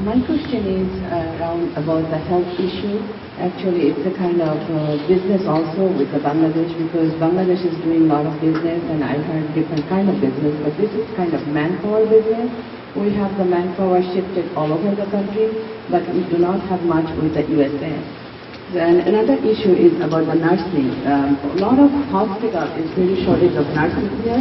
My question is around about the health issue. Actually, it's a kind of business also with the Bangladesh, because Bangladesh is doing a lot of business, and I heard different kind of business, but this is kind of manpower business. We have the manpower shifted all over the country, but we do not have much with the USA. Then another issue is about the nursing. A lot of hospital is very shortage of nurses here.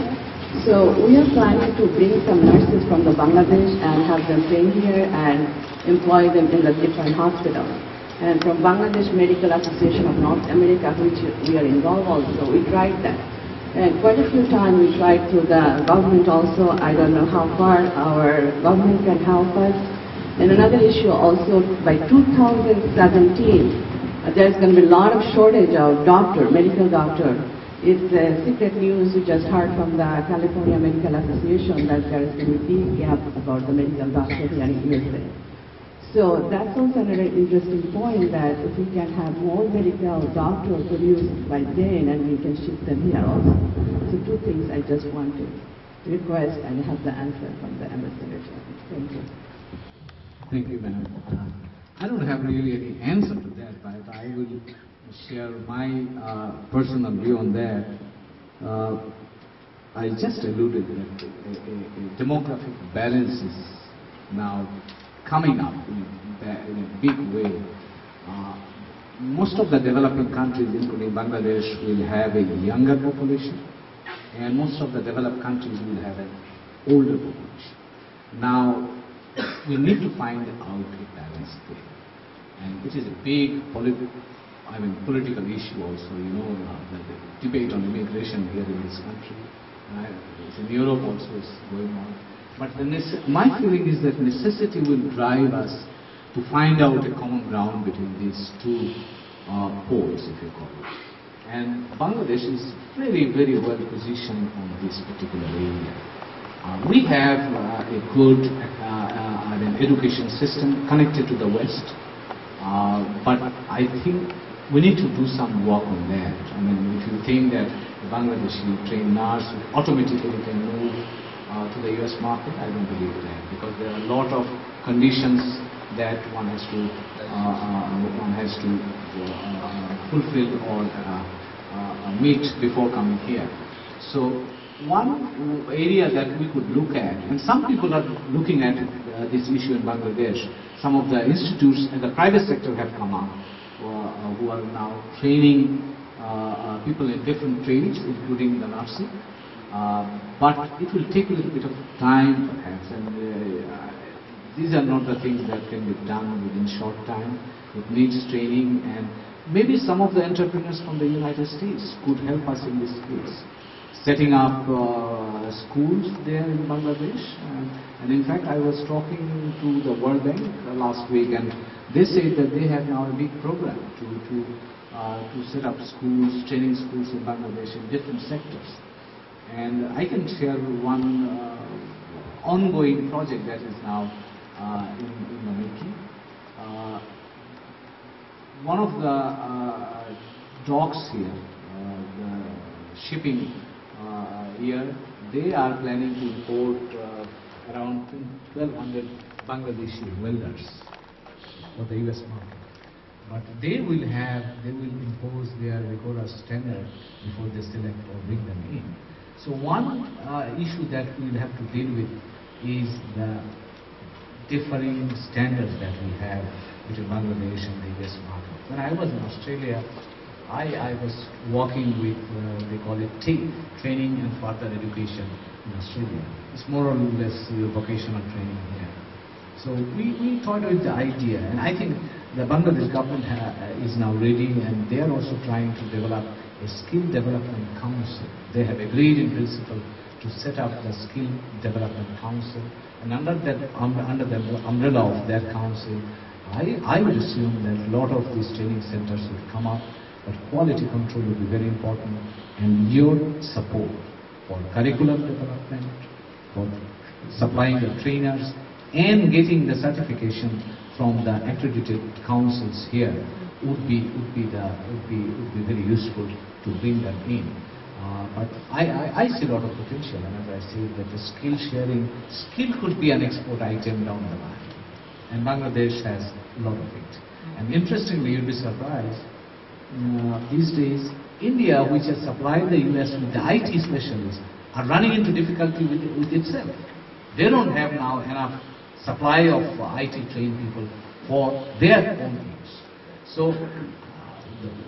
So we are planning to bring some nurses from the Bangladesh and have them train here and employ them in the different hospitals. And from Bangladesh Medical Association of North America, which we are involved also, we tried that. And quite a few times we tried to the government also. I don't know how far our government can help us. And another issue also, by 2017, there's going to be a lot of shortage of medical doctor. It's secret news we just heard from the California Medical Association that there is going to be a big gap about the medical doctor here in USA. So that's also another interesting point, that if we can have more medical doctors produced by then, and we can ship them here also. So two things I just want to request and have the answer from the ambassador. Thank you. Thank you, madam. I don't have really any answer to that, but I will share my personal view on that. I just alluded that a demographic balance is now coming up in a big way. Most of the developing countries, including Bangladesh, will have a younger population, and most of the developed countries will have an older population. Now, we need to find out a balance there. And it is a big political issue also, you know, the debate on immigration here in this country. In Europe also is going on. But my feeling is that necessity will drive us to find out a common ground between these two poles, if you call it. And Bangladesh is very, very well positioned on this particular area. We have a good education system connected to the West, but I think we need to do some work on that. I mean, if you think that the Bangladeshi trained nurse automatically can move to the US market, I don't believe that, because there are a lot of conditions that one has to fulfill or meet before coming here. So one area that we could look at, and some people are looking at this issue in Bangladesh, some of the institutes in the private sector have come up who are now training people in different trades, including the nursing. But it will take a little bit of time perhaps, and these are not the things that can be done within short time. It needs training, and maybe some of the entrepreneurs from the United States could help us in this case, setting up schools there in Bangladesh. And in fact, I was talking to the World Bank last week, and they said that they have now a big program to set up schools, training schools in Bangladesh in different sectors. And I can share one ongoing project that is now in the making. One of the docks here, the shipping here, they are planning to import around 1,200 Bangladeshi welders for the US market. But they will impose their rigorous standard before they select or bring them in. So one issue that we will have to deal with is the differing standards that we have between Bangladesh and the US market. When I was in Australia, I was working with, they call it TAFE, Training and Further Education in Australia. It's more or less vocational training here. So we thought with the idea, and I think the Bangladesh government is now ready, and they are also trying to develop a skill development council. They have agreed in principle to set up the skill development council, and under the umbrella of that council, I would assume that a lot of these training centers will come up, but quality control will be very important, and your support for curriculum development, for supplying the trainers, and getting the certification from the accredited councils here would be very useful to bring them in. But I see a lot of potential, and as I said, that the skill sharing, skill could be an export item down the line. and Bangladesh has a lot of it. And interestingly, you'll be surprised, these days, India, which has supplied the US with the IT specialists, are running into difficulty with itself. They don't have now enough supply of IT trained people for their own use. So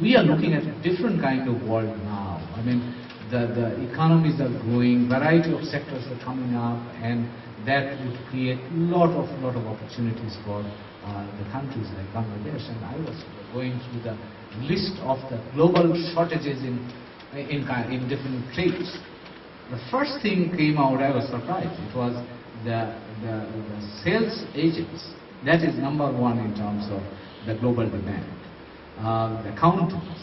we are looking at a different kind of world now. I mean, the economies are growing, variety of sectors are coming up, and that would create lot of opportunities for the countries like Bangladesh. And I was going through the list of the global shortages in different trades. The first thing came out, I was surprised. It was the sales agents. That is number one in terms of the global demand. The accountants,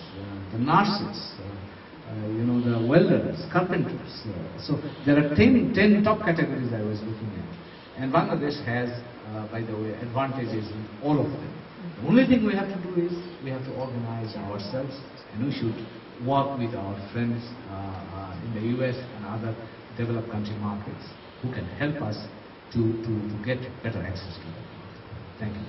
the nurses, the welders, carpenters. So there are 10 top categories I was looking at. And Bangladesh has, by the way, advantages in all of them. The only thing we have to do is we have to organize ourselves, and we should work with our friends in the US and other developed country markets who can help us to get better access to them. Thank you.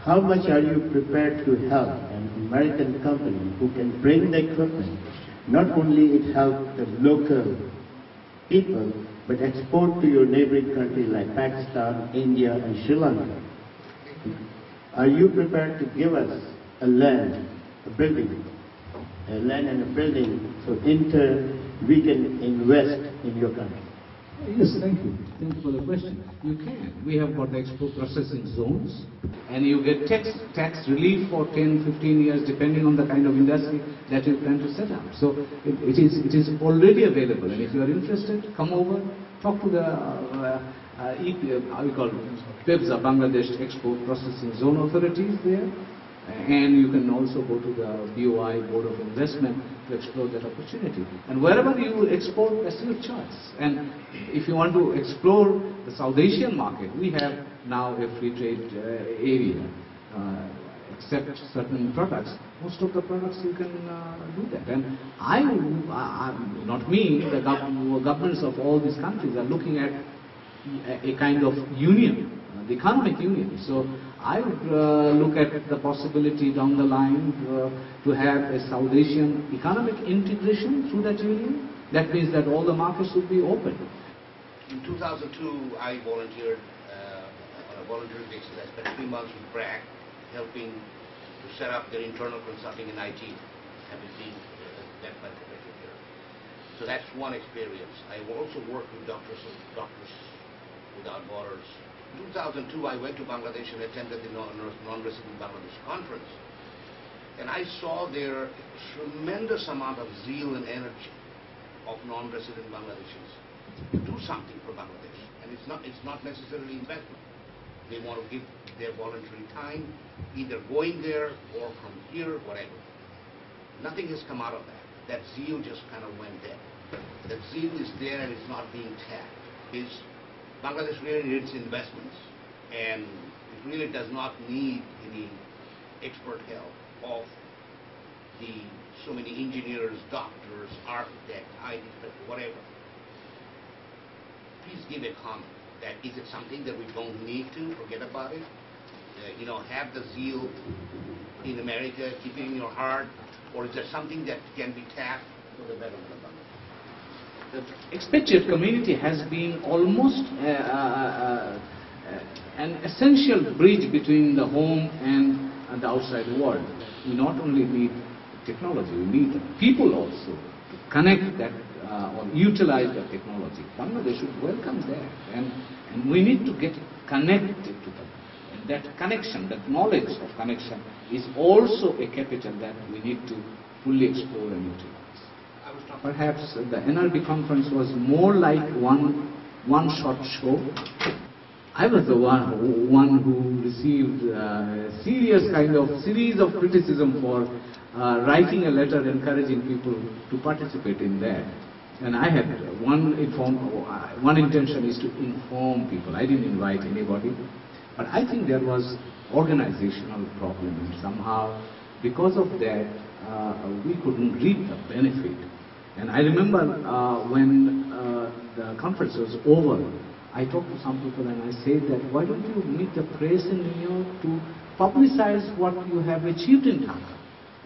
How much are you prepared to help an American company who can bring the equipment? Not only it help the local people, but export to your neighboring countries like Pakistan, India, and Sri Lanka. Are you prepared to give us a land, a building, and a building, so we can invest in your country? Yes, thank you. Thank you for the question. You can. We have got the export processing zones, and you get tax relief for 10, 15 years, depending on the kind of industry that you plan to set up. So it is already available, and if you are interested, come over, talk to the PEBSA, Bangladesh Export Processing Zone authorities there, and you can also go to the BOI, Board of Investment, to explore that opportunity. And wherever you export, that's your choice. And if you want to explore the South Asian market, we have now a free trade area. Except certain products, most of the products you can do that. And not me, the governments of all these countries are looking at a kind of union, the economic union. So I would look at the possibility down the line to have a South Asian economic integration through that union. That means that all the markets would be open. In 2002, I volunteered on a voluntary basis. I spent 3 months with BRAC, helping to set up their internal consulting in IT, having been led by Professor here. So that's one experience. I also worked with Doctors Without Borders. In 2002, I went to Bangladesh and attended the non-resident Bangladesh conference. And I saw their tremendous amount of zeal and energy of non-resident Bangladeshis to do something for Bangladesh. And it's not necessarily investment. They want to give their voluntary time, either going there or from here, whatever. Nothing has come out of that. That zeal just kind of went dead. That zeal is there and it's not being tapped. Bangladesh really needs investments, and it really does not need any expert help of so many engineers, doctors, architects, IT specialists, whatever. Please give a comment. That is it something that we don't need to forget about it? Have the zeal in America, keep it in your heart, or is there something that can be tapped for the betterment of Bangladesh? The expatriate community has been almost an essential bridge between the home and the outside world. We not only need technology, we need the people also to connect that or utilize that technology. Bangladesh should welcome that, and we need to get connected to them. And that connection, that knowledge of connection is also a capital that we need to fully explore and utilize. Perhaps the NRB conference was more like one short show. I was the one who received a series of criticism for writing a letter encouraging people to participate in that. And I had one intention is to inform people. I didn't invite anybody. But I think there was organizational problem, and somehow because of that we couldn't reap the benefit. And I remember when the conference was over, I talk to some people and I say that why don't you meet the press in New York to publicize what you have achieved in Dhaka?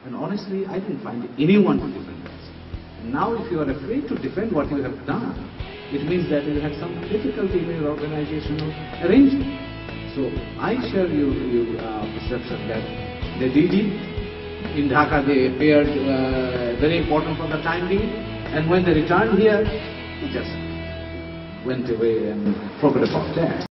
And honestly, I didn't find anyone to defend us. And now if you are afraid to defend what you have done, it means that you had some difficulty in your organizational arrangement. So I share your perception that the DG in Dhaka, they appeared very important for the time being, and when they returned here, they just went away and forgot about that.